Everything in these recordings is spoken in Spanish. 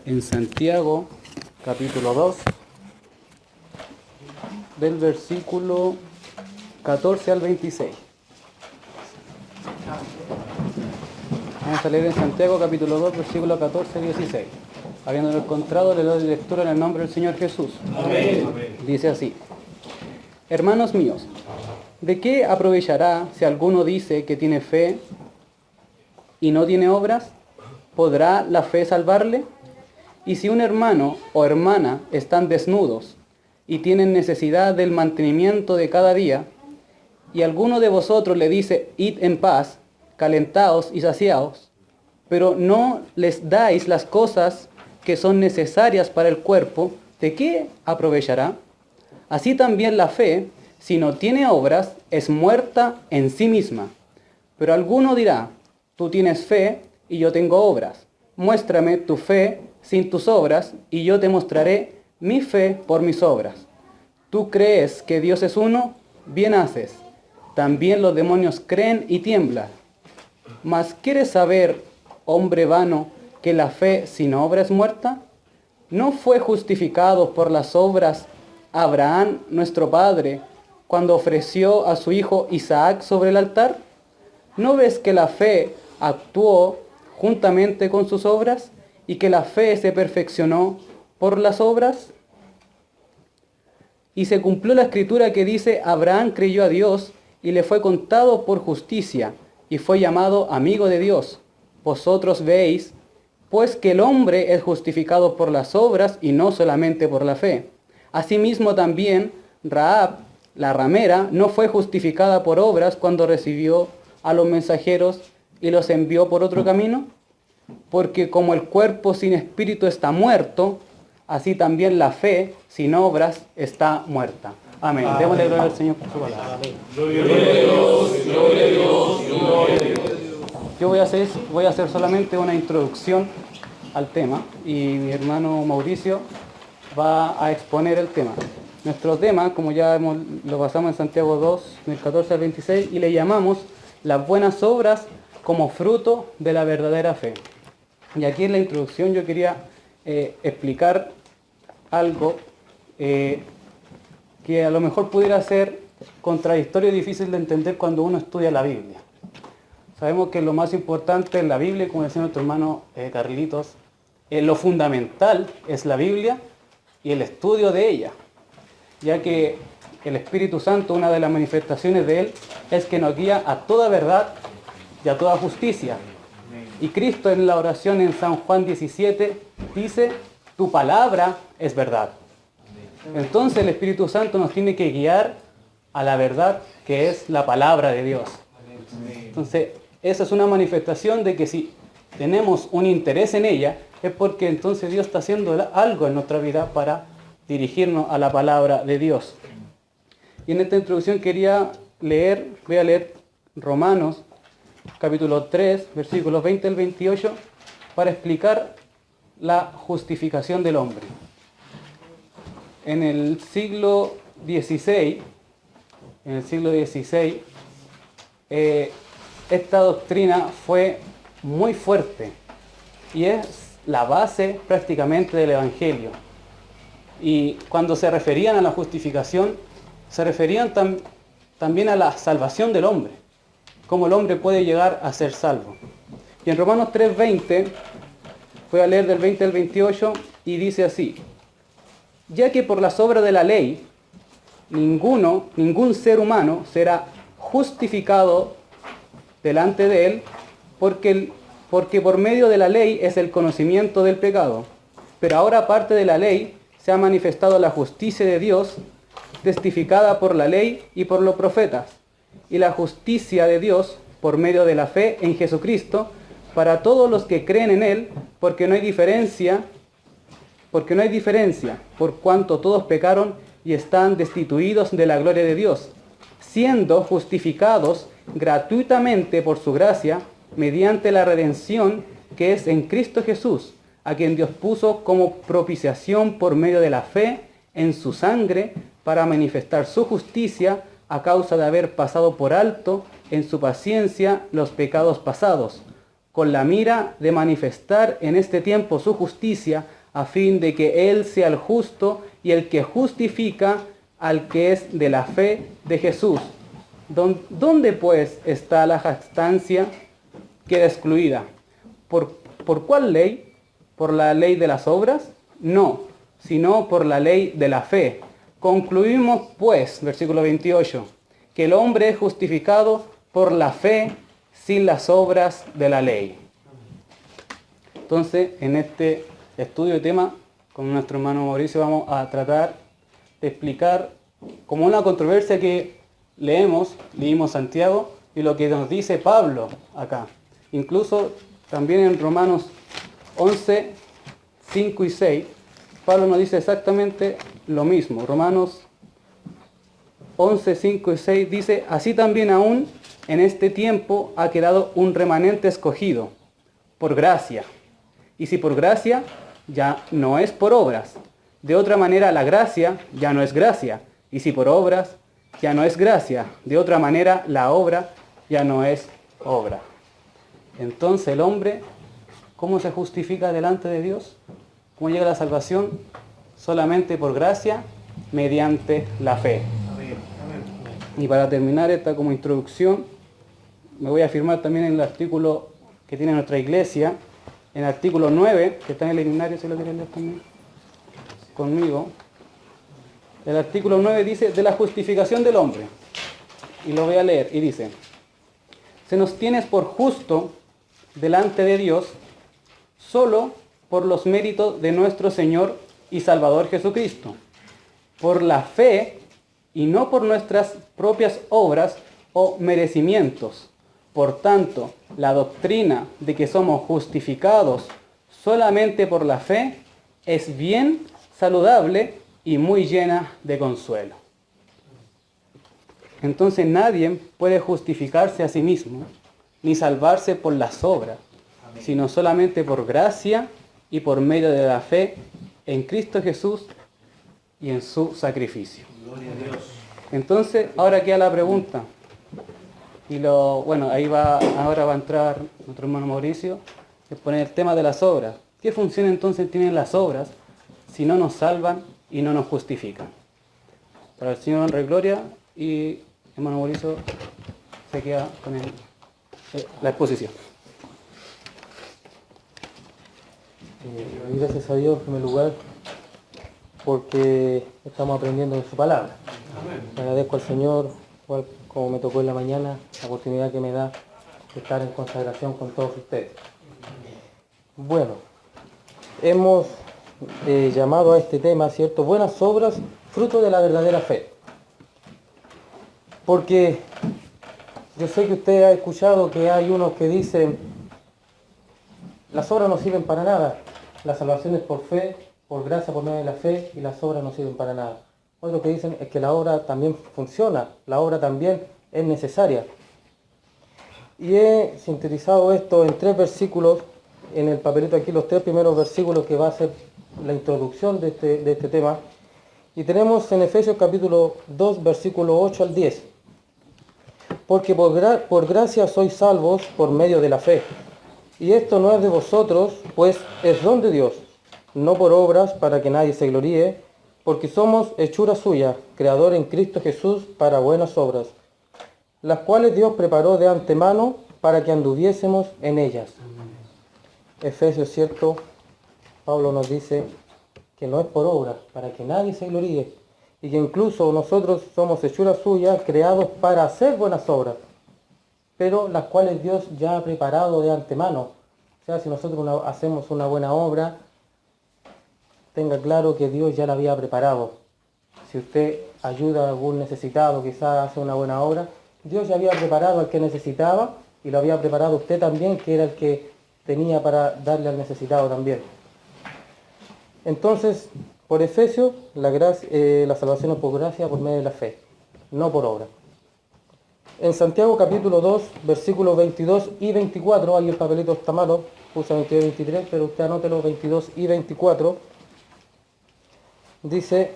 en Santiago, capítulo 2, del versículo 14 al 26. Vamos a leer en Santiago, capítulo 2, versículo 14 al 16. Habiéndolo encontrado, le doy lectura en el nombre del Señor Jesús. Amén. Dice así: Hermanos míos, ¿de qué aprovechará si alguno dice que tiene fe y no tiene obras? ¿Podrá la fe salvarle? Y si un hermano o hermana están desnudos y tienen necesidad del mantenimiento de cada día, y alguno de vosotros le dice, id en paz, calentaos y saciaos, pero no les dais las cosas que son necesarias para el cuerpo, ¿de qué aprovechará? Así también la fe, si no tiene obras, es muerta en sí misma. Pero alguno dirá, tú tienes fe y yo tengo obras. Muéstrame tu fe sin tus obras, y yo te mostraré mi fe por mis obras. ¿Tú crees que Dios es uno? Bien haces. También los demonios creen y tiemblan. Mas ¿quieres saber, hombre vano, que la fe sin obra es muerta? ¿No fue justificado por las obras Abraham, nuestro padre, cuando ofreció a su hijo Isaac sobre el altar? ¿No ves que la fe actuó juntamente con sus obras y que la fe se perfeccionó por las obras? Y se cumplió la escritura que dice, Abraham creyó a Dios y le fue contado por justicia y fue llamado amigo de Dios. Vosotros veis, pues, que el hombre es justificado por las obras y no solamente por la fe. Asimismo también Rahab, la ramera, no fue justificada por obras cuando recibió a los mensajeros y los envió por otro camino. Porque como el cuerpo sin espíritu está muerto, así también la fe sin obras está muerta. Amén. Amén. Démosle gloria al Señor por su palabra. Gloria a Dios, gloria a Dios, gloria a Dios. Yo voy a hacer solamente una introducción al tema y mi hermano Mauricio va a exponer el tema. Nuestro tema, como ya lo pasamos en Santiago 2, del 14 al 26, y le llamamos las buenas obras como fruto de la verdadera fe. Y aquí en la introducción yo quería explicar algo que a lo mejor pudiera ser contradictorio y difícil de entender cuando uno estudia la Biblia. Sabemos que lo más importante en la Biblia, como decía nuestro hermano Carlitos, lo fundamental es la Biblia y el estudio de ella, ya que el Espíritu Santo, una de las manifestaciones de Él, es que nos guía a toda verdad y a toda justicia. Y Cristo en la oración en San Juan 17 dice, tu palabra es verdad. Entonces el Espíritu Santo nos tiene que guiar a la verdad que es la palabra de Dios. Entonces esa es una manifestación de que si tenemos un interés en ella, es porque entonces Dios está haciendo algo en nuestra vida para dirigirnos a la palabra de Dios. Y en esta introducción voy a leer Romanos capítulo 3, versículos 20 al 28, para explicar la justificación del hombre. En el siglo XVI, esta doctrina fue muy fuerte y es la base prácticamente del Evangelio. Y cuando se referían a la justificación, se referían también a la salvación del hombre, cómo el hombre puede llegar a ser salvo. Y en Romanos 3:20, voy a leer del 20 al 28, y dice así: ya que por las obras de la ley, ningún ser humano será justificado delante de él, porque por medio de la ley es el conocimiento del pecado. Pero ahora, aparte de la ley, se ha manifestado la justicia de Dios, testificada por la ley y por los profetas, y la justicia de Dios por medio de la fe en Jesucristo, para todos los que creen en Él, porque no hay diferencia, por cuanto todos pecaron y están destituidos de la gloria de Dios, siendo justificados gratuitamente por su gracia, mediante la redención que es en Cristo Jesús, a quien Dios puso como propiciación por medio de la fe en su sangre, para manifestar su justicia a causa de haber pasado por alto en su paciencia los pecados pasados, con la mira de manifestar en este tiempo su justicia, a fin de que Él sea el justo y el que justifica al que es de la fe de Jesús. ¿Dónde pues está la jactancia? Queda excluida. ¿Por cuál ley? ¿Por la ley de las obras? No, sino por la ley de la fe. Concluimos pues, versículo 28, que el hombre es justificado por la fe sin las obras de la ley. Entonces, en este estudio de tema, con nuestro hermano Mauricio, vamos a tratar de explicar como una controversia que leímos Santiago y lo que nos dice Pablo acá. Incluso también en Romanos 11, 5 y 6, Pablo nos dice exactamente lo mismo. Romanos 11, 5 y 6 dice, así también aún en este tiempo ha quedado un remanente escogido por gracia. Y si por gracia, ya no es por obras. De otra manera, la gracia ya no es gracia. Y si por obras, ya no es gracia. De otra manera, la obra ya no es obra. Entonces el hombre, ¿cómo se justifica delante de Dios? ¿Cómo llega a la salvación? Solamente por gracia, mediante la fe. Y para terminar esta como introducción, me voy a afirmar también en el artículo que tiene nuestra iglesia, en el artículo 9, que está en el himnario, si lo quieren leer también conmigo. El artículo 9 dice, de la justificación del hombre. Y lo voy a leer, y dice, se nos tiene por justo delante de Dios solo por los méritos de nuestro Señor y Salvador Jesucristo, por la fe y no por nuestras propias obras o merecimientos. Por tanto, la doctrina de que somos justificados solamente por la fe es bien saludable y muy llena de consuelo. Entonces nadie puede justificarse a sí mismo, ni salvarse por las obras, sino solamente por gracia y por medio de la fe en Cristo Jesús y en su sacrificio. Gloria a Dios. Entonces, ahora queda la pregunta. Ahora va a entrar nuestro hermano Mauricio, que pone el tema de las obras. ¿Qué función entonces tienen las obras si no nos salvan y no nos justifican? Para el Señor honra y gloria, y hermano Mauricio se queda con la exposición. Gracias a Dios en primer lugar porque estamos aprendiendo de su palabra. Le agradezco al Señor, igual como me tocó en la mañana, la oportunidad que me da de estar en consagración con todos ustedes. Bueno, hemos llamado a este tema, ¿cierto? Buenas obras, fruto de la verdadera fe. Porque yo sé que usted ha escuchado que hay unos que dicen, las obras no sirven para nada, la salvación es por fe, por gracia, por medio de la fe, y las obras no sirven para nada. Otros que dicen es que la obra también funciona, la obra también es necesaria. Y he sintetizado esto en 3 versículos, en el papelito aquí, los 3 primeros versículos que va a ser la introducción de este tema. Y tenemos en Efesios capítulo 2, versículo 8 al 10. Porque por gracia sois salvos por medio de la fe. Y esto no es de vosotros, pues es don de Dios, no por obras para que nadie se gloríe, porque somos hechura suya, creador en Cristo Jesús para buenas obras, las cuales Dios preparó de antemano para que anduviésemos en ellas. Efesios, cierto, Pablo nos dice que no es por obras, para que nadie se gloríe, y que incluso nosotros somos hechura suya, creados para hacer buenas obras, pero las cuales Dios ya ha preparado de antemano. O sea, si nosotros hacemos una buena obra, tenga claro que Dios ya la había preparado. Si usted ayuda a algún necesitado, quizás hace una buena obra, Dios ya había preparado al que necesitaba y lo había preparado usted también, que era el que tenía para darle al necesitado también. Entonces, por Efesios, la salvación es por gracia, por medio de la fe, no por obra. En Santiago capítulo 2, versículos 22 y 24, ahí el papelito está malo, puse 22 y 23, pero usted anote los 22 y 24, dice,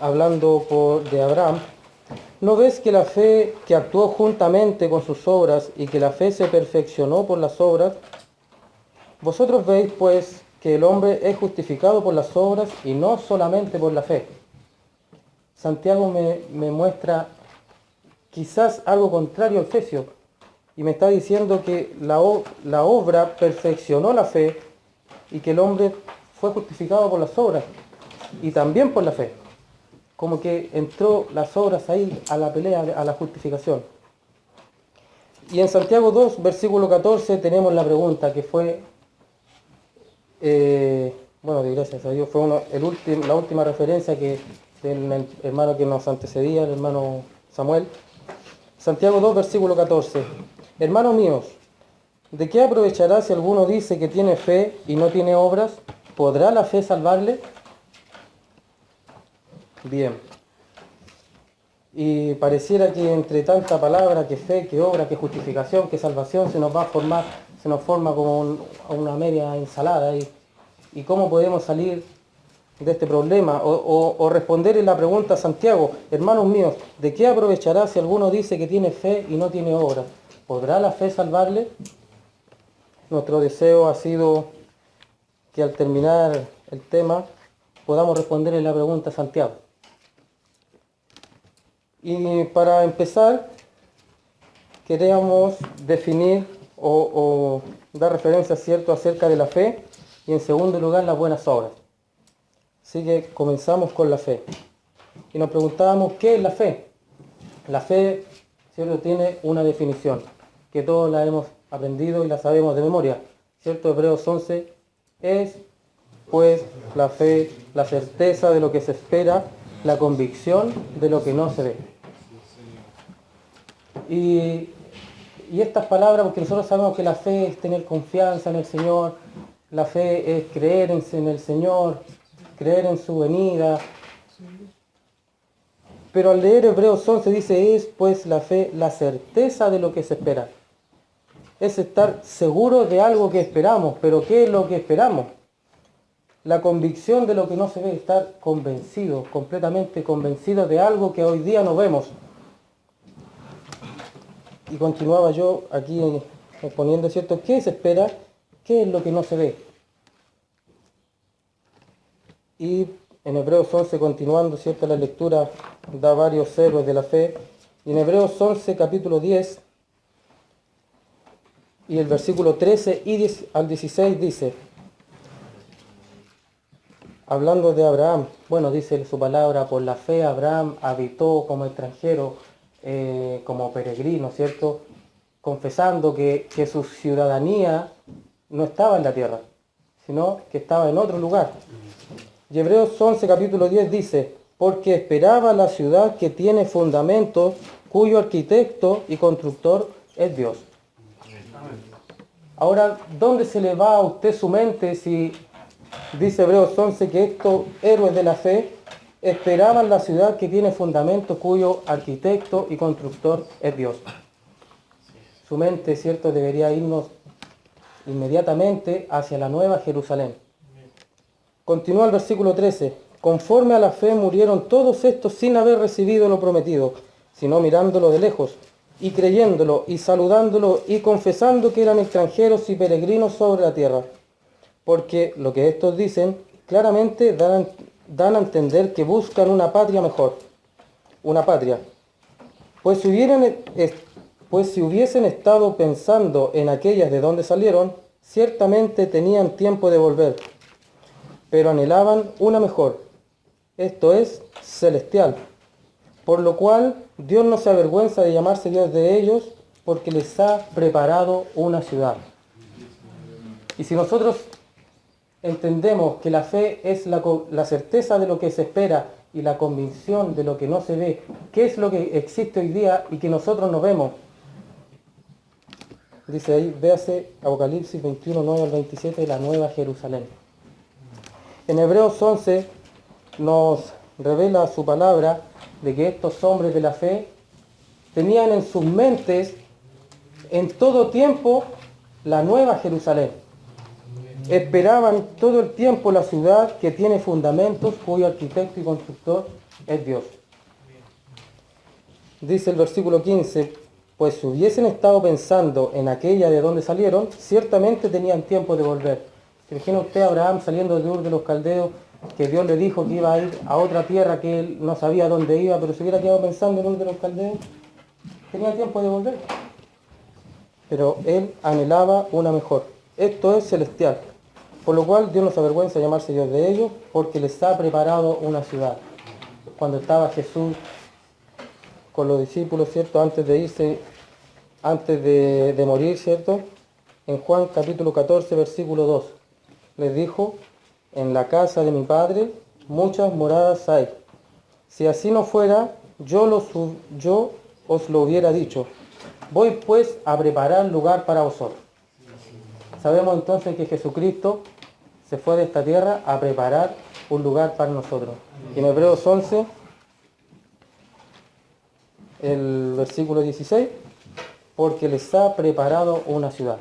hablando de Abraham, ¿no ves que la fe que actuó juntamente con sus obras y que la fe se perfeccionó por las obras? Vosotros veis, pues, que el hombre es justificado por las obras y no solamente por la fe. Santiago me muestra quizás algo contrario a Efesios y me está diciendo que la obra perfeccionó la fe y que el hombre fue justificado por las obras y también por la fe. Como que entró las obras ahí a la pelea, a la justificación. Y en Santiago 2, versículo 14, tenemos la pregunta que fue, gracias a Dios, fue la última referencia del hermano que nos antecedía, el hermano Samuel. Santiago 2, versículo 14. Hermanos míos, ¿de qué aprovechará si alguno dice que tiene fe y no tiene obras? ¿Podrá la fe salvarle? Bien. Y pareciera que entre tanta palabra, que fe, que obra, que justificación, que salvación, se nos forma como una media ensalada. ¿Y cómo podemos salir de este problema? O responderle la pregunta a Santiago, hermanos míos, ¿de qué aprovechará si alguno dice que tiene fe y no tiene obras? ¿Podrá la fe salvarle? Nuestro deseo ha sido que al terminar el tema podamos responderle la pregunta a Santiago. Y para empezar, queríamos definir o dar referencia acerca de la fe y en segundo lugar las buenas obras. Así que comenzamos con la fe. Y nos preguntábamos, ¿qué es la fe? La fe, ¿cierto?, tiene una definición, que todos la hemos aprendido y la sabemos de memoria. ¿Cierto? Hebreos 11 es, pues, la fe, la certeza de lo que se espera, la convicción de lo que no se ve. Y estas palabras, porque nosotros sabemos que la fe es tener confianza en el Señor, la fe es creer en el Señor, creer en su venida. Pero al leer Hebreos 11 dice, es pues la fe, la certeza de lo que se espera. Es estar seguro de algo que esperamos. ¿Pero qué es lo que esperamos? La convicción de lo que no se ve, estar convencido, completamente convencido de algo que hoy día no vemos. Y continuaba yo aquí exponiendo, ¿cierto? ¿Qué se espera? ¿Qué es lo que no se ve? Y en Hebreos 11, continuando, ¿cierto?, la lectura da varios héroes de la fe. Y en Hebreos 11, capítulo 10, y el versículo 13 al 16 dice, hablando de Abraham, dice su palabra, por la fe Abraham habitó como extranjero, como peregrino, ¿cierto?, confesando que su ciudadanía no estaba en la tierra, sino que estaba en otro lugar. Y Hebreos 11, capítulo 10 dice, porque esperaba la ciudad que tiene fundamentos, cuyo arquitecto y constructor es Dios. Ahora, ¿dónde se le va a usted su mente si dice Hebreos 11 que estos héroes de la fe esperaban la ciudad que tiene fundamentos, cuyo arquitecto y constructor es Dios? Su mente, ¿cierto?, debería irnos inmediatamente hacia la nueva Jerusalén. Continúa el versículo 13. Conforme a la fe murieron todos estos sin haber recibido lo prometido, sino mirándolo de lejos, y creyéndolo, y saludándolo, y confesando que eran extranjeros y peregrinos sobre la tierra. Porque lo que estos dicen, claramente dan a entender que buscan una patria mejor. Una patria. Pues si hubiesen estado pensando en aquellas de donde salieron, ciertamente tenían tiempo de volver. Pero anhelaban una mejor, esto es, celestial. Por lo cual Dios no se avergüenza de llamarse Dios de ellos, porque les ha preparado una ciudad. Y si nosotros entendemos que la fe es la certeza de lo que se espera y la convicción de lo que no se ve, ¿qué es lo que existe hoy día y que nosotros no vemos? Dice ahí, véase Apocalipsis 21, 9 al 27, la Nueva Jerusalén. En Hebreos 11 nos revela su palabra de que estos hombres de la fe tenían en sus mentes en todo tiempo la Nueva Jerusalén. Esperaban todo el tiempo la ciudad que tiene fundamentos, cuyo arquitecto y constructor es Dios. Dice el versículo 15, pues si hubiesen estado pensando en aquella de donde salieron, ciertamente tenían tiempo de volver. ¿Se imagina usted a Abraham saliendo de Ur de los Caldeos, que Dios le dijo que iba a ir a otra tierra que él no sabía dónde iba, pero se hubiera quedado pensando en Ur de los Caldeos? Tenía tiempo de volver. Pero él anhelaba una mejor. Esto es celestial. Por lo cual Dios no se avergüenza de llamarse Dios de ellos, porque les ha preparado una ciudad. Cuando estaba Jesús con los discípulos, ¿cierto? Antes de irse, antes de morir, ¿cierto? En Juan capítulo 14, versículo 2, les dijo: en la casa de mi Padre muchas moradas hay. Si así no fuera, yo os lo hubiera dicho. Voy pues a preparar lugar para vosotros. Sabemos entonces que Jesucristo se fue de esta tierra a preparar un lugar para nosotros. En Hebreos 11, el versículo 16, porque les ha preparado una ciudad.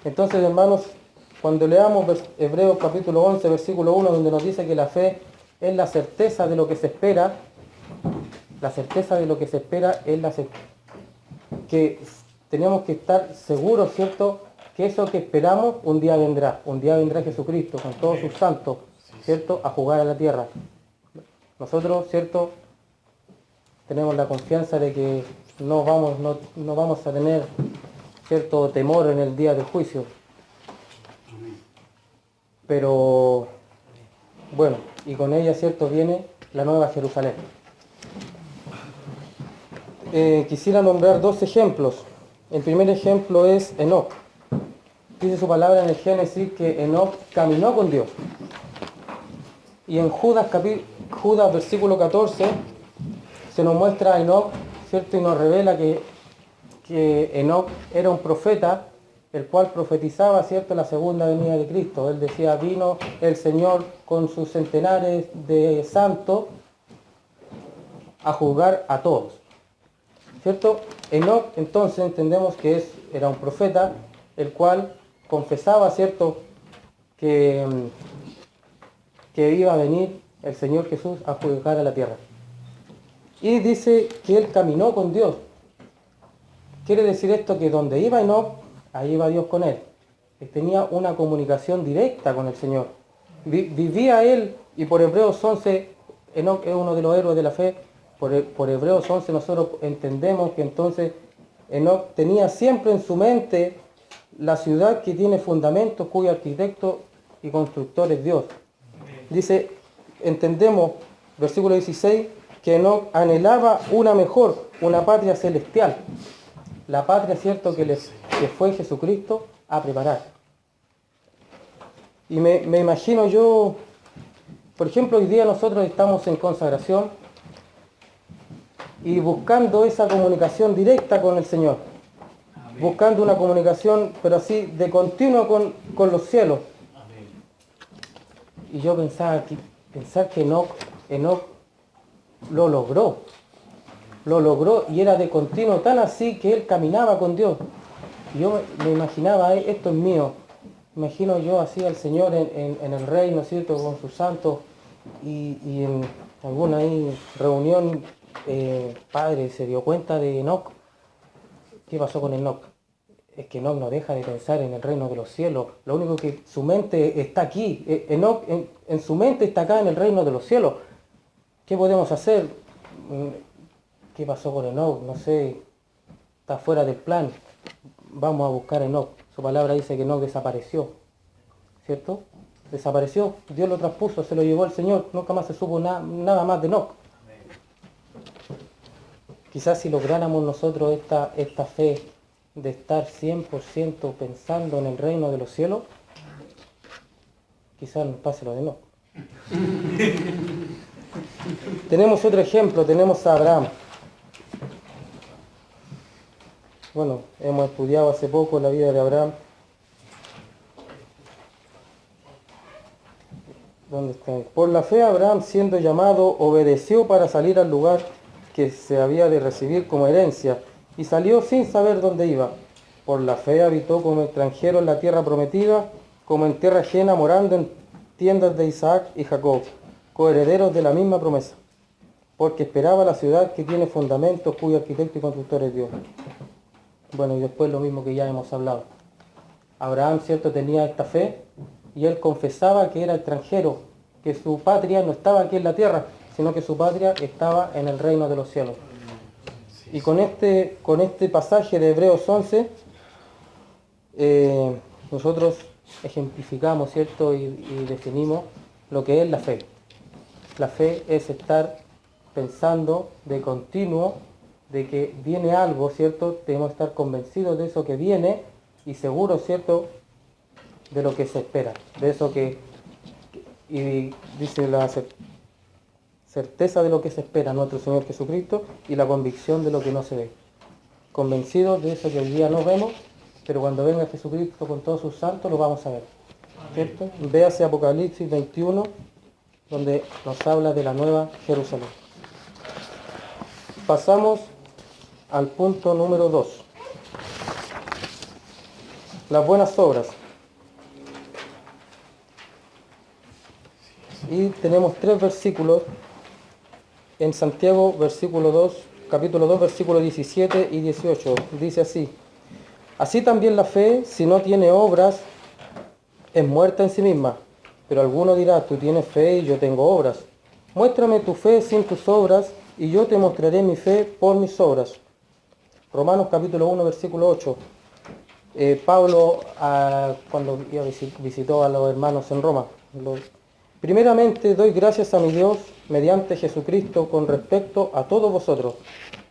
Entonces, hermanos, cuando leamos Hebreos capítulo 11, versículo 1, donde nos dice que la fe es la certeza de lo que se espera, la certeza de lo que se espera es que tenemos que estar seguros, ¿cierto?, que eso que esperamos un día vendrá Jesucristo con todos sus santos, ¿cierto?, a jugar a la tierra. Nosotros, ¿cierto?, tenemos la confianza de que no vamos a tener cierto temor en el día del juicio. Pero, bueno, y con ella, ¿cierto?, viene la nueva Jerusalén. Quisiera nombrar dos ejemplos. El primer ejemplo es Enoc. Dice su palabra en el Génesis que Enoc caminó con Dios. Y en Judas versículo 14 se nos muestra a Enoc, ¿cierto?, y nos revela que Enoc era un profeta, el cual profetizaba, ¿cierto?, la segunda venida de Cristo. Él decía: vino el Señor con sus centenares de santos a juzgar a todos, ¿cierto? Enoc, entonces, entendemos que era un profeta, el cual confesaba, ¿cierto?, que iba a venir el Señor Jesús a juzgar a la tierra. Y dice que él caminó con Dios. Quiere decir esto que donde iba Enoc, ahí iba Dios con él. Él tenía una comunicación directa con el Señor. Vivía él, y por Hebreos 11, Enoc es uno de los héroes de la fe. Por Hebreos 11 nosotros entendemos que entonces Enoc tenía siempre en su mente la ciudad que tiene fundamentos, cuyo arquitecto y constructor es Dios. Dice, entendemos, versículo 16, que Enoc anhelaba una mejor, una patria celestial. La patria, ¿cierto?, que fue Jesucristo a preparar. Y me imagino yo, por ejemplo, hoy día nosotros estamos en consagración y buscando esa comunicación directa con el Señor. Amén. Buscando una comunicación, pero así, de continuo con los cielos. Amén. Y yo pensar que Enoc lo logró y era de continuo, tan así que él caminaba con Dios. Y yo me imaginaba, esto es mío. Imagino yo así al Señor en el reino, ¿cierto?, con sus santos, y en alguna reunión, Padre se dio cuenta de Enoc. ¿Qué pasó con Enoc? Es que Enoc no deja de pensar en el reino de los cielos. Lo único que su mente está aquí. Enoc en su mente está acá en el reino de los cielos. ¿Qué podemos hacer? ¿Qué pasó con Enoc? No sé, está fuera del plan. Vamos a buscar a Enoc. Su palabra dice que Enoc desapareció, ¿cierto? Desapareció, Dios lo traspuso, se lo llevó el Señor, nunca más se supo nada más de Enoc. Quizás si lográramos nosotros esta fe de estar 100% pensando en el reino de los cielos, quizás nos pase lo de Enoc. Tenemos otro ejemplo, tenemos a Abraham. Bueno, hemos estudiado hace poco la vida de Abraham. ¿Dónde está? Por la fe Abraham, siendo llamado, obedeció para salir al lugar que se había de recibir como herencia, y salió sin saber dónde iba. Por la fe habitó como extranjero en la tierra prometida, como en tierra ajena, morando en tiendas de Isaac y Jacob, coherederos de la misma promesa, porque esperaba la ciudad que tiene fundamentos, cuyo arquitecto y constructor es Dios. Bueno, y después lo mismo que ya hemos hablado. Abraham, ¿cierto?, tenía esta fe, y él confesaba que era extranjero, que su patria no estaba aquí en la tierra, sino que su patria estaba en el reino de los cielos. Y con este pasaje de Hebreos 11, nosotros ejemplificamos, ¿cierto? Y definimos lo que es la fe. La fe es estar pensando de continuo de que viene algo, ¿cierto? Tenemos que estar convencidos de eso que viene y seguros, ¿cierto?, de lo que se espera, de eso que, y dice la certeza de lo que se espera, nuestro Señor Jesucristo, y la convicción de lo que no se ve. Convencidos de eso que hoy día no vemos, pero cuando venga Jesucristo con todos sus santos lo vamos a ver, ¿cierto? Véase Apocalipsis 21, donde nos habla de la nueva Jerusalén. Pasamos al punto número 2. Las buenas obras. Y tenemos 3 versículos en Santiago, capítulo 2, versículos 17 y 18. Dice así: así también la fe, si no tiene obras, es muerta en sí misma. Pero alguno dirá, tú tienes fe y yo tengo obras. Muéstrame tu fe sin tus obras, y yo te mostraré mi fe por mis obras. Romanos capítulo 1, versículo 8. Pablo, cuando visitó a los hermanos en Roma, primeramente doy gracias a mi Dios mediante Jesucristo con respecto a todos vosotros,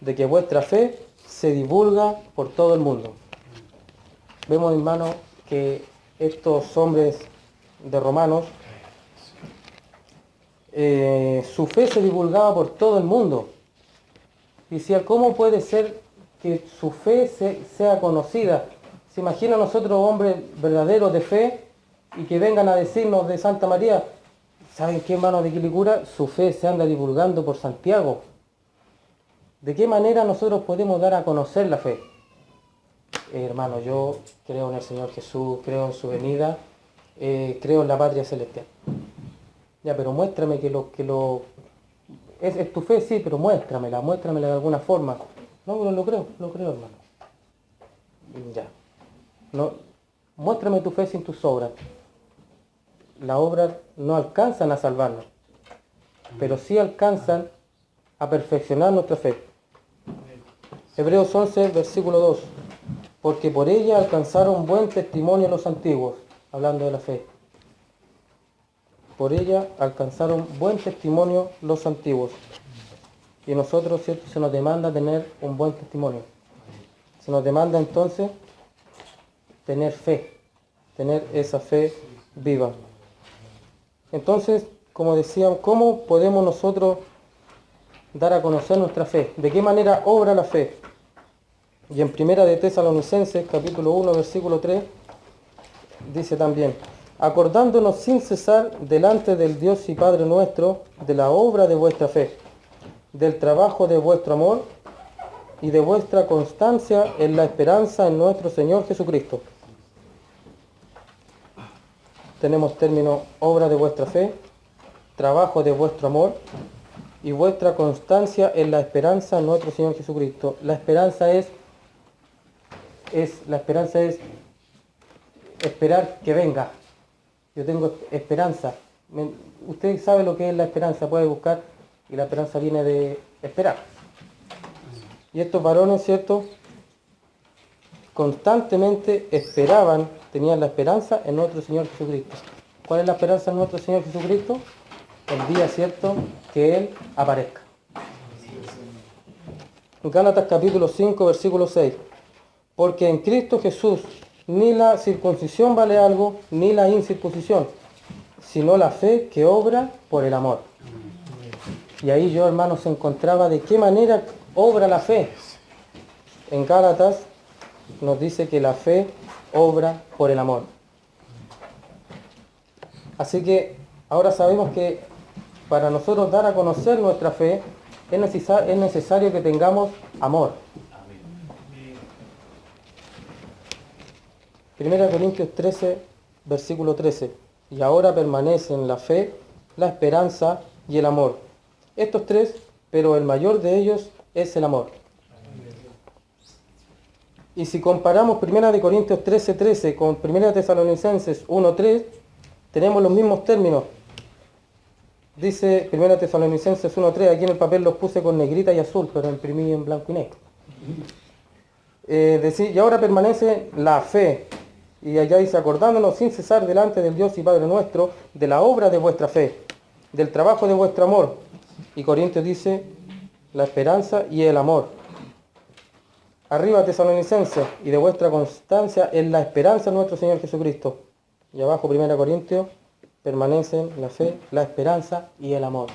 de que vuestra fe se divulga por todo el mundo. Vemos, hermanos, que estos hombres de Romanos, su fe se divulgaba por todo el mundo. Decía, ¿cómo puede ser que su fe sea conocida? ¿Se imagina nosotros, hombres verdaderos de fe, y que vengan a decirnos de Santa María, ¿saben qué, hermanos de Quilicura? Su fe se anda divulgando por Santiago. ¿De qué manera nosotros podemos dar a conocer la fe? Hermano, yo creo en el Señor Jesús, creo en su venida, creo en la patria celestial. Ya, pero muéstrame es tu fe, sí, pero muéstramela de alguna forma. No, pero lo creo, hermano. Ya. No, muéstrame tu fe sin tus obras. Las obras no alcanzan a salvarnos, pero sí alcanzan a perfeccionar nuestra fe. Hebreos 11, versículo 2. Porque por ella alcanzaron buen testimonio los antiguos, hablando de la fe. Por ella alcanzaron buen testimonio los antiguos. Y nosotros, ¿cierto?, se nos demanda tener un buen testimonio. Se nos demanda entonces tener fe, tener esa fe viva. Entonces, como decían, ¿cómo podemos nosotros dar a conocer nuestra fe? ¿De qué manera obra la fe? Y en Primera de Tesalonicenses, capítulo 1, versículo 3, dice también: acordándonos sin cesar delante del Dios y Padre nuestro de la obra de vuestra fe, del trabajo de vuestro amor y de vuestra constancia en la esperanza en nuestro Señor Jesucristo. Tenemos término obra de vuestra fe, trabajo de vuestro amor y vuestra constancia en la esperanza en nuestro Señor Jesucristo. La esperanza es esperar que venga. Yo tengo esperanza. Usted sabe lo que es la esperanza, puede buscar, y la esperanza viene de esperar. Y estos varones, ¿cierto?, constantemente esperaban, tenían la esperanza en nuestro Señor Jesucristo. ¿Cuál es la esperanza en nuestro Señor Jesucristo? El día, ¿cierto?, que Él aparezca. En Gálatas capítulo 5, versículo 6. Porque en Cristo Jesús ni la circuncisión vale algo, ni la incircuncisión, sino la fe que obra por el amor. Y ahí yo, hermanos, se encontraba de qué manera obra la fe. En Gálatas nos dice que la fe obra por el amor. Así que ahora sabemos que para nosotros dar a conocer nuestra fe es necesario que tengamos amor. 1 Corintios 13, versículo 13. Y ahora permanecen la fe, la esperanza y el amor. Estos tres, pero el mayor de ellos es el amor. Y si comparamos 1 Corintios 13, 13 con 1 Tesalonicenses 1, 3, tenemos los mismos términos. Dice 1 Tesalonicenses 1:3, aquí en el papel los puse con negrita y azul, pero imprimí en blanco y negro. Y ahora permanece la fe. Y allá dice, acordándonos sin cesar delante del Dios y Padre nuestro, de la obra de vuestra fe, del trabajo de vuestro amor. Y Corintios dice, la esperanza y el amor. Arriba Tesalonicenses, y de vuestra constancia en la esperanza de nuestro Señor Jesucristo. Y abajo 1 Corintios, permanecen la fe, la esperanza y el amor.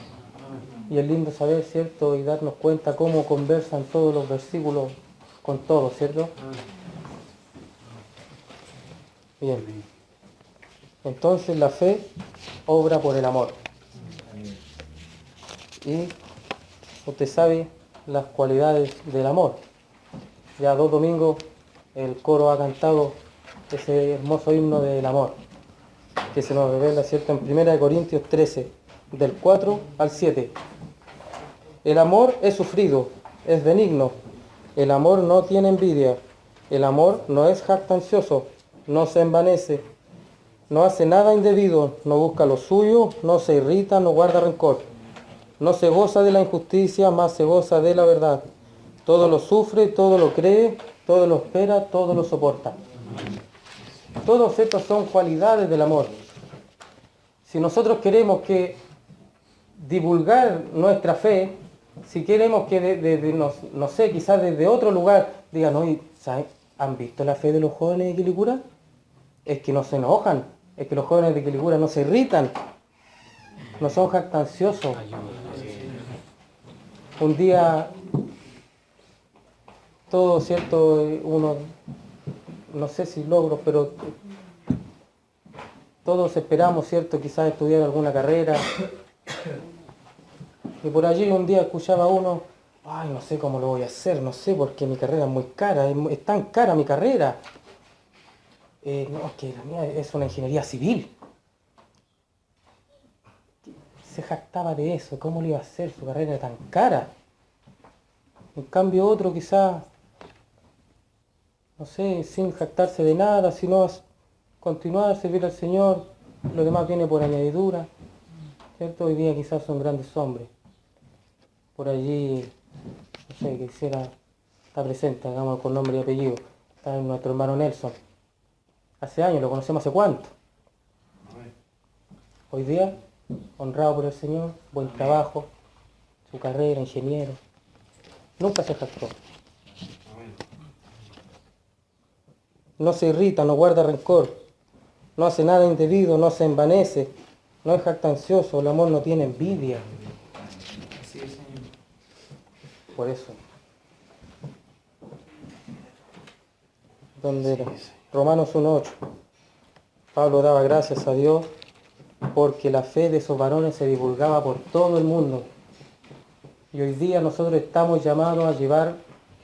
Y es lindo saber, ¿cierto? Y darnos cuenta cómo conversan todos los versículos con todo, ¿cierto? Bien. Entonces la fe obra por el amor. Y usted sabe las cualidades del amor. Ya 2 domingos el coro ha cantado ese hermoso himno del amor, que se nos revela, ¿cierto?, en 1 Corintios 13, del 4 al 7. El amor es sufrido, es benigno. El amor no tiene envidia. El amor no es jactancioso, no se envanece, no hace nada indebido, no busca lo suyo, no se irrita, no guarda rencor. No se goza de la injusticia, más se goza de la verdad. Todo lo sufre, todo lo cree, todo lo espera, todo lo soporta. Todos estos son cualidades del amor. Si nosotros queremos que divulgar nuestra fe, si queremos que no sé, quizás desde otro lugar digan, oye, ¿han visto la fe de los jóvenes de Quilicura? Es que no se enojan, es que los jóvenes de Quilicura no se irritan, no son jactanciosos. Un día, todo cierto, uno, no sé si logro, pero todos esperamos, cierto, quizás estudiar alguna carrera. Y por allí un día escuchaba uno, ay, no sé cómo lo voy a hacer, no sé, porque mi carrera es muy cara, es tan cara mi carrera. No, es que la mía es una ingeniería civil. Se jactaba de eso, ¿cómo lo iba a hacer? Su carrera era tan cara. En cambio otro quizás, no sé, sin jactarse de nada, sino continuar, servir al Señor, lo demás viene por añadidura, ¿cierto? Hoy día quizás son grandes hombres. Por allí, no sé, quisiera estar presente, hagamos con nombre y apellido. Está nuestro hermano Nelson. Hace años, lo conocemos hace cuánto. Hoy día, honrado por el Señor, buen trabajo, su carrera, ingeniero. Nunca se jactó. No se irrita, no guarda rencor, no hace nada indebido, no se envanece, no es jactancioso, el amor no tiene envidia. Así es, Señor. Por eso. ¿Dónde era? Romanos 1:8. Pablo daba gracias a Dios porque la fe de esos varones se divulgaba por todo el mundo. Y hoy día nosotros estamos llamados a llevar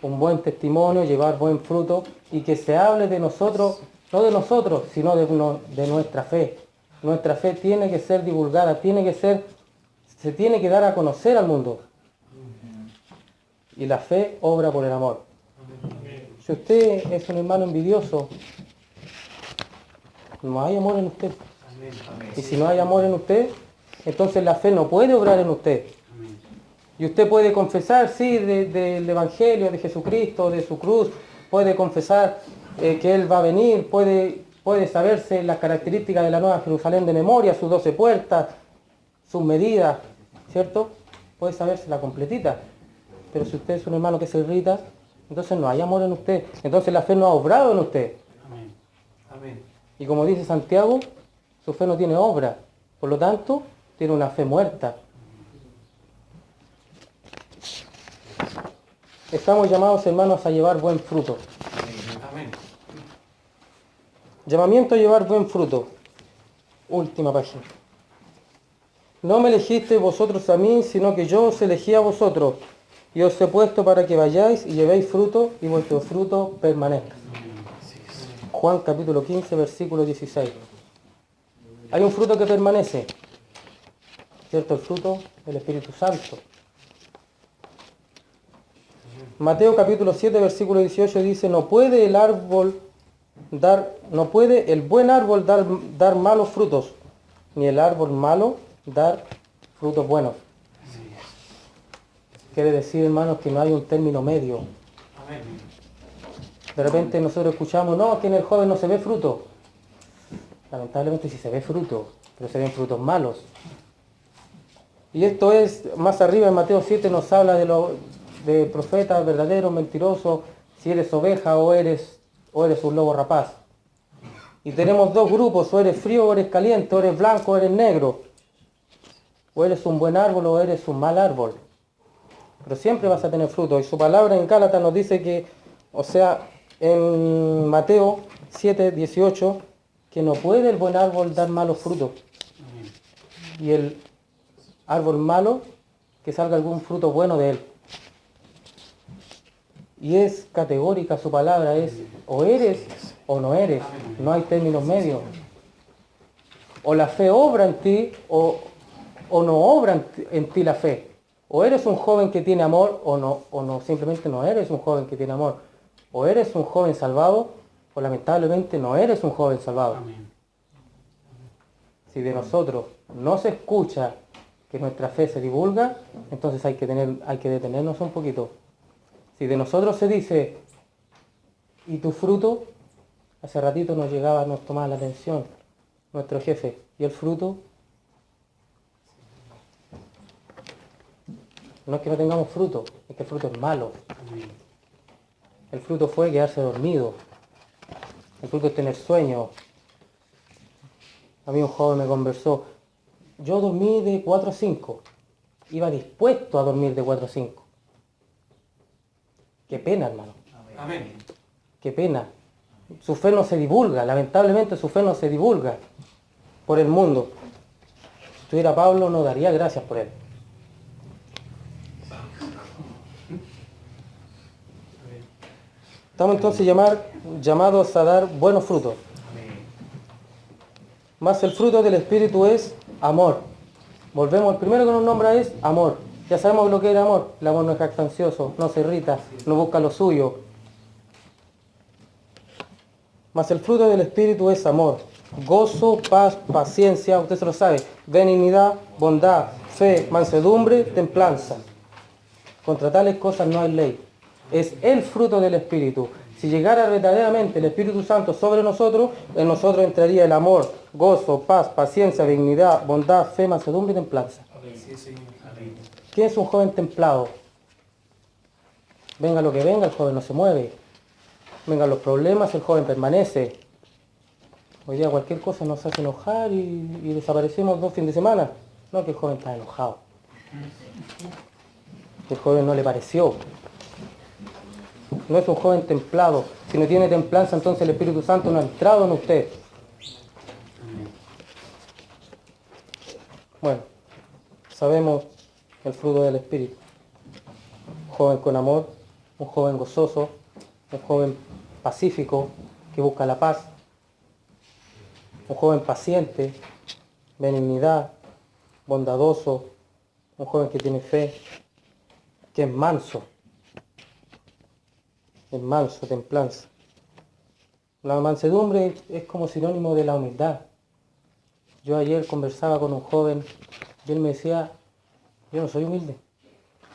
un buen testimonio, llevar buen fruto y que se hable de nosotros, no de nosotros, sino de nuestra fe. Nuestra fe tiene que ser divulgada, se tiene que dar a conocer al mundo. Y la fe obra por el amor. Si usted es un hermano envidioso, no hay amor en usted. Y si no hay amor en usted, entonces la fe no puede obrar en usted. Y usted puede confesar, sí, del Evangelio, de Jesucristo, de su cruz, puede confesar que Él va a venir, puede saberse las características de la Nueva Jerusalén de memoria, sus 12 puertas, sus medidas, ¿cierto? Puede saberse la completita. Pero si usted es un hermano que se irrita, entonces no hay amor en usted. Entonces la fe no ha obrado en usted. Amén. Amén. Y como dice Santiago, su fe no tiene obra. Por lo tanto, tiene una fe muerta. Estamos llamados, hermanos, a llevar buen fruto. Amén. Llamamiento a llevar buen fruto. Última página. No me elegisteis vosotros a mí, sino que yo os elegí a vosotros, y os he puesto para que vayáis y llevéis fruto, y vuestro fruto permanezca. Juan capítulo 15, versículo 16. Hay un fruto que permanece, ¿cierto? El fruto del Espíritu Santo. Mateo capítulo 7, versículo 18 dice, no puede el buen árbol dar malos frutos, ni el árbol malo dar frutos buenos. Quiere decir, hermanos, que no hay un término medio. De repente nosotros escuchamos, no, que en el joven no se ve fruto. Lamentablemente sí se ve fruto, pero se ven frutos malos. Y esto es, más arriba en Mateo 7 nos habla de profetas verdaderos, mentirosos, si eres oveja o eres un lobo rapaz. Y tenemos dos grupos, o eres frío o eres caliente, o eres blanco o eres negro. O eres un buen árbol o eres un mal árbol. Pero siempre vas a tener fruto. Y su palabra en Gálatas nos dice que, o sea, en Mateo 7, 18, que no puede el buen árbol dar malos frutos. Y el árbol malo, que salga algún fruto bueno de él. Y es categórica su palabra, es o eres o no eres. No hay términos medios. O la fe obra en ti o no obra en ti la fe. O eres un joven que tiene amor o no, simplemente no eres un joven que tiene amor. O eres un joven salvado o lamentablemente no eres un joven salvado. Si de nosotros no se escucha que nuestra fe se divulga, entonces hay que detenernos un poquito. Si de nosotros se dice, ¿y tu fruto? Hace ratito nos tomaba la atención nuestro jefe. ¿Y el fruto? No es que no tengamos fruto, es que el fruto es malo. El fruto fue quedarse dormido. El fruto es tener sueño. A mí un joven me conversó, yo dormí de 4 a 5. Iba dispuesto a dormir de 4 a 5. Qué pena, hermano. Amén. Qué pena. Su fe no se divulga, lamentablemente su fe no se divulga por el mundo. Si estuviera Pablo, no daría gracias por él. Estamos entonces llamados a dar buenos frutos. Más el fruto del Espíritu es amor. Volvemos, el primero que nos nombra es amor. Ya sabemos lo que era amor. El amor no es jactancioso, no se irrita, no busca lo suyo. Mas el fruto del Espíritu es amor, gozo, paz, paciencia, usted se lo sabe, benignidad, bondad, fe, mansedumbre, templanza. Contra tales cosas no hay ley. Es el fruto del Espíritu. Si llegara verdaderamente el Espíritu Santo sobre nosotros, en nosotros entraría el amor, gozo, paz, paciencia, benignidad, bondad, fe, mansedumbre y templanza. ¿Quién es un joven templado? Venga lo que venga, el joven no se mueve. Vengan los problemas, el joven permanece. Hoy día cualquier cosa nos hace enojar y desaparecemos 2 fines de semana. No, que el joven está enojado. Que el joven no le pareció. No es un joven templado. Si no tiene templanza, entonces el Espíritu Santo no ha entrado en usted. Bueno, sabemos el fruto del Espíritu. Un joven con amor, un joven gozoso, un joven pacífico que busca la paz, un joven paciente, benignidad, bondadoso, un joven que tiene fe, que es manso, templanza. La mansedumbre es como sinónimo de la humildad. Yo ayer conversaba con un joven y él me decía, yo no soy humilde.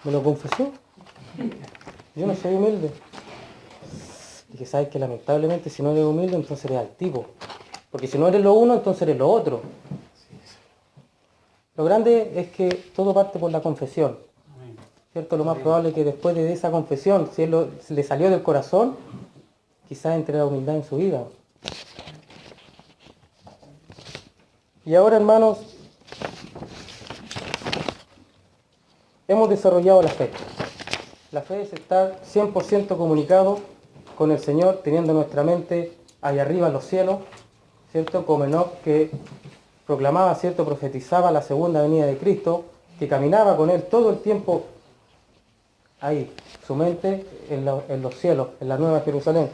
Me lo confesó. Yo no soy humilde. Y que sabes que lamentablemente si no eres humilde, entonces eres altivo. Porque si no eres lo uno, entonces eres lo otro. Lo grande es que todo parte por la confesión. ¿Cierto? Lo más probable es que después de esa confesión, si le salió del corazón, quizás entre la humildad en su vida. Y ahora, hermanos, hemos desarrollado la fe. La fe es estar 100% comunicado con el Señor, teniendo nuestra mente allá arriba en los cielos, ¿cierto? Como Enoc, que proclamaba, ¿cierto? Profetizaba la segunda venida de Cristo, que caminaba con Él todo el tiempo ahí, su mente en los cielos, en la Nueva Jerusalén.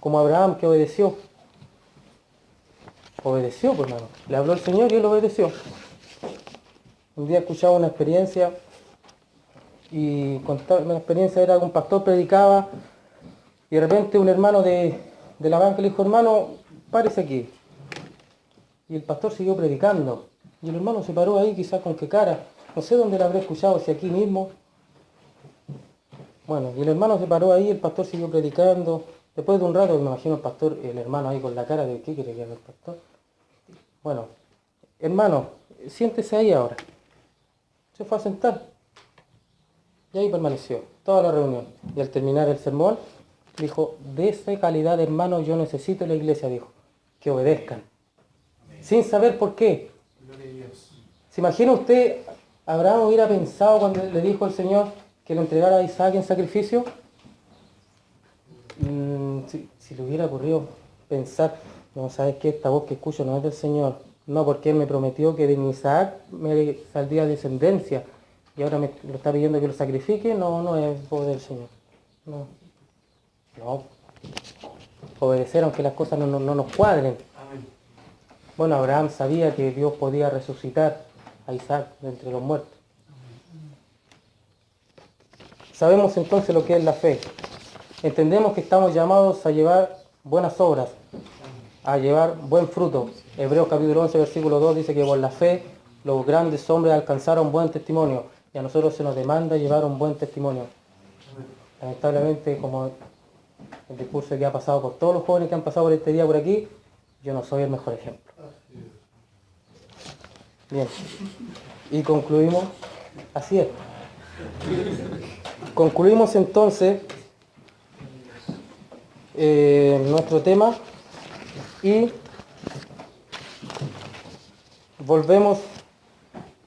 Como Abraham, que obedeció, pues hermano, le habló el Señor y él obedeció. Un día escuchaba una experiencia y contaba, una experiencia era que un pastor predicaba y de repente un hermano de la banca le dijo, hermano, párese aquí. Y el pastor siguió predicando. Y el hermano se paró ahí, quizás con qué cara. No sé dónde lo habré escuchado, si aquí mismo. Bueno, y el hermano se paró ahí, el pastor siguió predicando. Después de un rato, me imagino el hermano ahí con la cara de ¿qué quiere que haga el pastor? Bueno, hermano, siéntese ahí ahora. Se fue a sentar. Y ahí permaneció toda la reunión. Y al terminar el sermón, dijo, de esa calidad de hermano yo necesito en la iglesia, dijo, que obedezcan. Sin saber por qué. ¿Se imagina usted, Abraham hubiera pensado cuando le dijo al Señor que lo entregara a Isaac en sacrificio? Si le hubiera ocurrido pensar, no, ¿sabes qué? Esta voz que escucho no es del Señor. No, porque Él me prometió que de mi Isaac me saldría descendencia. Y ahora me lo está pidiendo que lo sacrifique. No, no es voz del Señor. No. No. Obedecer aunque las cosas no nos cuadren. Bueno, Abraham sabía que Dios podía resucitar a Isaac de entre los muertos. Sabemos entonces lo que es la fe. Entendemos que estamos llamados a llevar buenas obras, a llevar buen fruto. Hebreos capítulo 11, versículo 2 dice que por la fe los grandes hombres alcanzaron buen testimonio y a nosotros se nos demanda llevar un buen testimonio. Lamentablemente, como el discurso que ha pasado por todos los jóvenes que han pasado por este día por aquí, yo no soy el mejor ejemplo. Bien, y concluimos, así es. Concluimos entonces nuestro tema y volvemos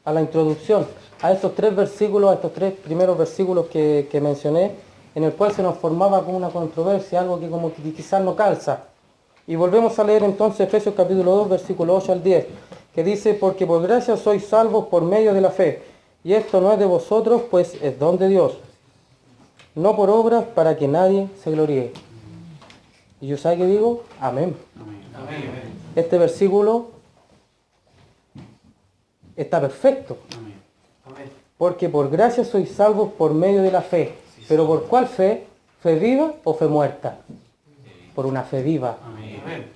a la introducción, a estos tres versículos, a estos tres primeros versículos que mencioné, en el cual se nos formaba como una controversia, algo que como que quizás no calza. Y volvemos a leer entonces Efesios capítulo 2, versículo 8 al 10, que dice, porque por gracia sois salvos por medio de la fe, y esto no es de vosotros, pues es don de Dios, no por obras para que nadie se gloríe. ¿Y yo sabe qué digo? Amén. Amén. Este versículo está perfecto. Amén. Porque por gracia sois salvos por medio de la fe. ¿Pero por cuál fe? ¿Fe viva o fe muerta? Por una fe viva. Amén.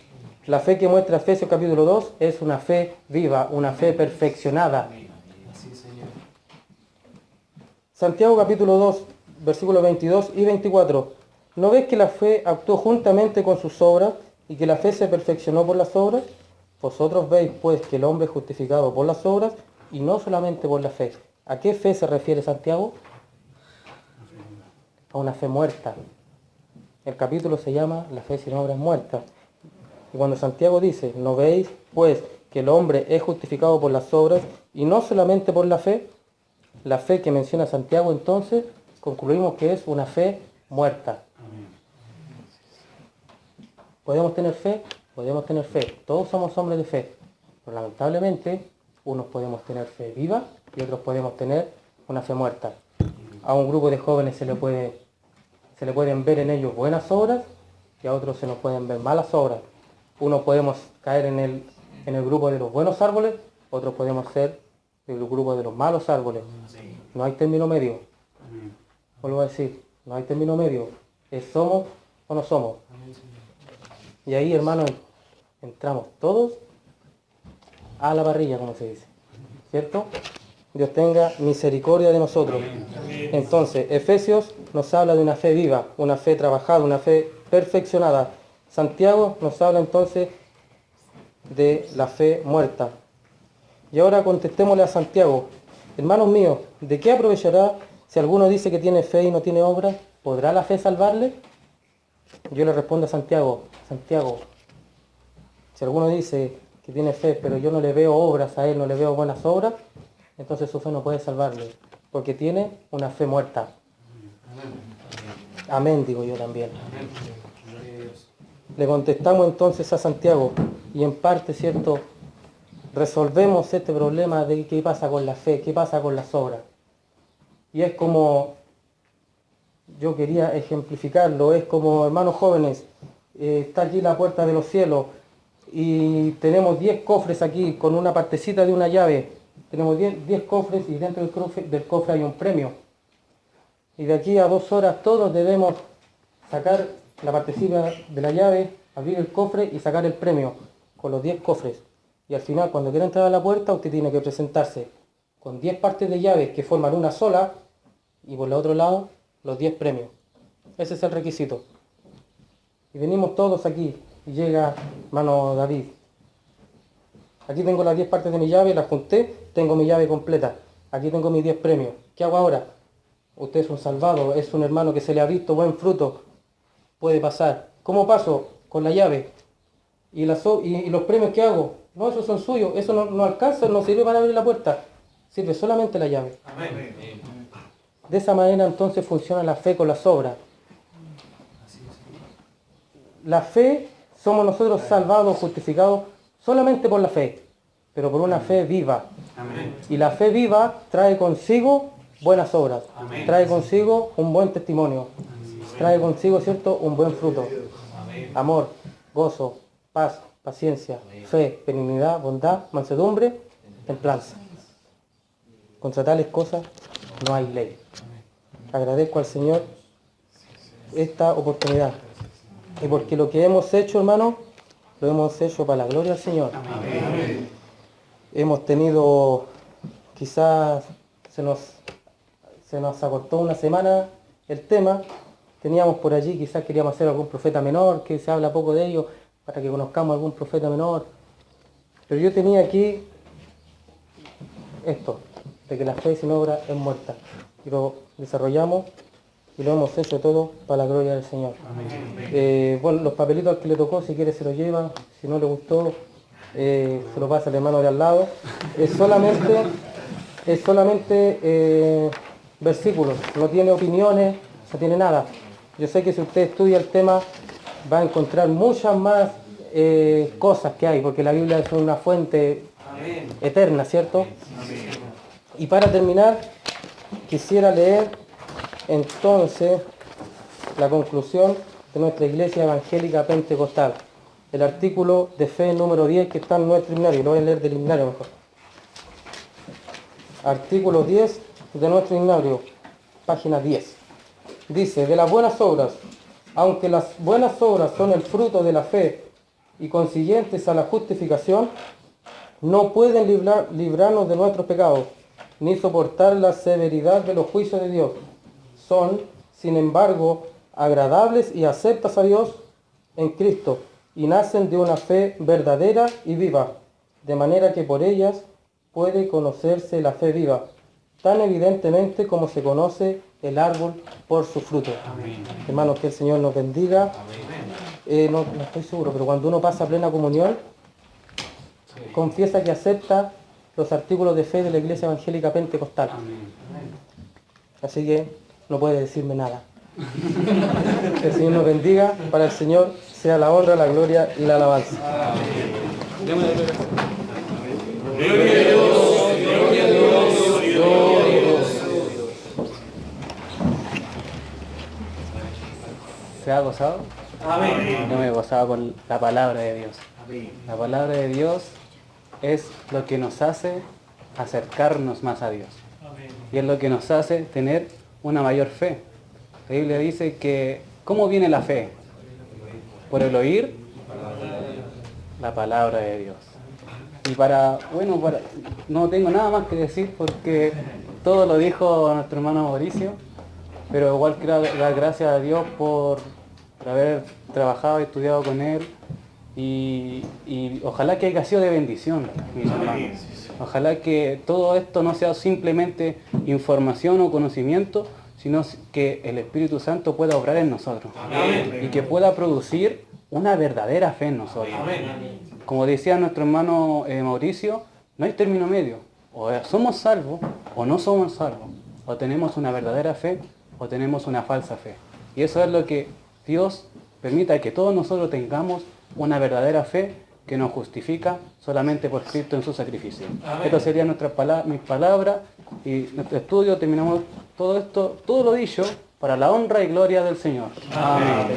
La fe que muestra Efesios capítulo 2 es una fe viva, una fe perfeccionada. Santiago capítulo 2, versículos 22 y 24. ¿No ves que la fe actuó juntamente con sus obras y que la fe se perfeccionó por las obras? Vosotros veis pues que el hombre es justificado por las obras y no solamente por la fe. ¿A qué fe se refiere Santiago? A una fe muerta. El capítulo se llama La fe sin obras muerta. Y cuando Santiago dice, ¿no veis pues que el hombre es justificado por las obras y no solamente por la fe que menciona Santiago, entonces concluimos que es una fe muerta. ¿Podemos tener fe? Podemos tener fe. Todos somos hombres de fe. Pero lamentablemente, unos podemos tener fe viva y otros podemos tener una fe muerta. A un grupo de jóvenes se le pueden ver en ellos buenas obras y a otros se nos pueden ver malas obras. Unos podemos caer en el grupo de los buenos árboles, otros podemos ser del grupo de los malos árboles. No hay término medio. Vuelvo a decir, no hay término medio. Es somos o no somos. Y ahí, hermanos, entramos todos a la parrilla, como se dice. ¿Cierto? Dios tenga misericordia de nosotros. Entonces, Efesios nos habla de una fe viva, una fe trabajada, una fe perfeccionada. Santiago nos habla entonces de la fe muerta. Y ahora contestémosle a Santiago. Hermanos míos, ¿de qué aprovechará si alguno dice que tiene fe y no tiene obras? ¿Podrá la fe salvarle? Yo le respondo a Santiago, si alguno dice que tiene fe, pero yo no le veo obras a él, no le veo buenas obras, entonces su fe no puede salvarle, porque tiene una fe muerta. Amén, digo yo también. Le contestamos entonces a Santiago, y en parte, ¿cierto?, resolvemos este problema de qué pasa con la fe, qué pasa con las obras. Y es como, yo quería ejemplificarlo, es como, hermanos jóvenes, está aquí la puerta de los cielos y tenemos 10 cofres aquí con una partecita de una llave. Tenemos 10 cofres y dentro del cofre hay un premio. Y de aquí a 2 horas todos debemos sacar la partecita de la llave, abrir el cofre y sacar el premio con los 10 cofres. Y al final, cuando quiera entrar a la puerta, usted tiene que presentarse con 10 partes de llaves que forman una sola y por el otro lado los 10 premios. Ese es el requisito. Y venimos todos aquí y llega hermano David. Aquí tengo las 10 partes de mi llave, las junté, tengo mi llave completa. Aquí tengo mis 10 premios. ¿Qué hago ahora? Usted es un salvado, es un hermano que se le ha visto buen fruto. Puede pasar. ¿Cómo paso? Con la llave. ¿Y los premios que hago? No, esos son suyos. Eso no alcanza, no sirve para abrir la puerta. Sirve solamente la llave. Amén. De esa manera entonces funciona la fe con las obras. La fe, somos nosotros salvados, justificados solamente por la fe, pero por una fe viva. Amén. Y la fe viva trae consigo buenas obras, Amén. trae consigo un buen testimonio, trae consigo, ¿cierto?, un buen fruto. Amén. Amor, gozo, paz, paciencia, fe, benignidad, bondad, mansedumbre, templanza. Contra tales cosas no hay ley. Agradezco al Señor esta oportunidad. Y porque lo que hemos hecho, hermano, lo hemos hecho para la gloria del Señor. Amén. Hemos tenido, quizás se nos acortó una semana el tema. Teníamos por allí, quizás queríamos hacer algún profeta menor, que se habla poco de ello, para que conozcamos algún profeta menor. Pero yo tenía aquí esto, de que la fe sin obra es muerta. Y lo desarrollamos y lo hemos hecho todo para la gloria del Señor. Bueno, los papelitos al que le tocó, si quiere se los lleva, si no le gustó, se lo pasa al hermano de al lado. Es solamente versículos, no tiene opiniones, no tiene nada. Yo sé que si usted estudia el tema va a encontrar muchas más cosas que hay, porque la Biblia es una fuente eterna, ¿cierto? Y para terminar, quisiera leer entonces la conclusión de nuestra Iglesia Evangélica Pentecostal, el artículo de fe número 10 que está en nuestro himnario. Lo voy a leer del himnario mejor. Artículo 10 de nuestro himnario, página 10. Dice: de las buenas obras, aunque las buenas obras son el fruto de la fe y consiguientes a la justificación, no pueden librarnos de nuestros pecados, ni soportar la severidad de los juicios de Dios. Son, sin embargo, agradables y aceptas a Dios en Cristo, y nacen de una fe verdadera y viva, de manera que por ellas puede conocerse la fe viva, tan evidentemente como se conoce el árbol por su fruto. Amén. Hermanos, que el Señor nos bendiga. No estoy seguro, pero cuando uno pasa a plena comunión, confiesa que acepta los artículos de fe de la Iglesia Evangélica Pentecostal. Así que no puede decirme nada. Que el Señor nos bendiga. Para el Señor sea la honra, la gloria y la alabanza. Gloria a Dios, gloria a Dios, gloria a Dios. ¿Se ha gozado? Amén. Yo me he gozado con la palabra de Dios. La palabra de Dios es lo que nos hace acercarnos más a Dios. Y es lo que nos hace tener una mayor fe. La Biblia dice que, ¿cómo viene la fe? Por el oír la palabra de Dios. Y no tengo nada más que decir porque todo lo dijo nuestro hermano Mauricio, pero igual quiero dar gracias a Dios por haber trabajado y estudiado con él y ojalá que haya sido de bendición, mis hermanos. Ojalá que todo esto no sea simplemente información o conocimiento, sino que el Espíritu Santo pueda obrar en nosotros. Amén. Y que pueda producir una verdadera fe en nosotros. Amén. Como decía nuestro hermano Mauricio, no hay término medio. O somos salvos o no somos salvos. O tenemos una verdadera fe o tenemos una falsa fe. Y eso es lo que Dios permita que todos nosotros tengamos una verdadera fe que nos justifica solamente por Cristo en su sacrificio. Amén. Esto sería mis palabras y nuestro estudio. Terminamos todo esto, todo lo dicho para la honra y gloria del Señor. Amén.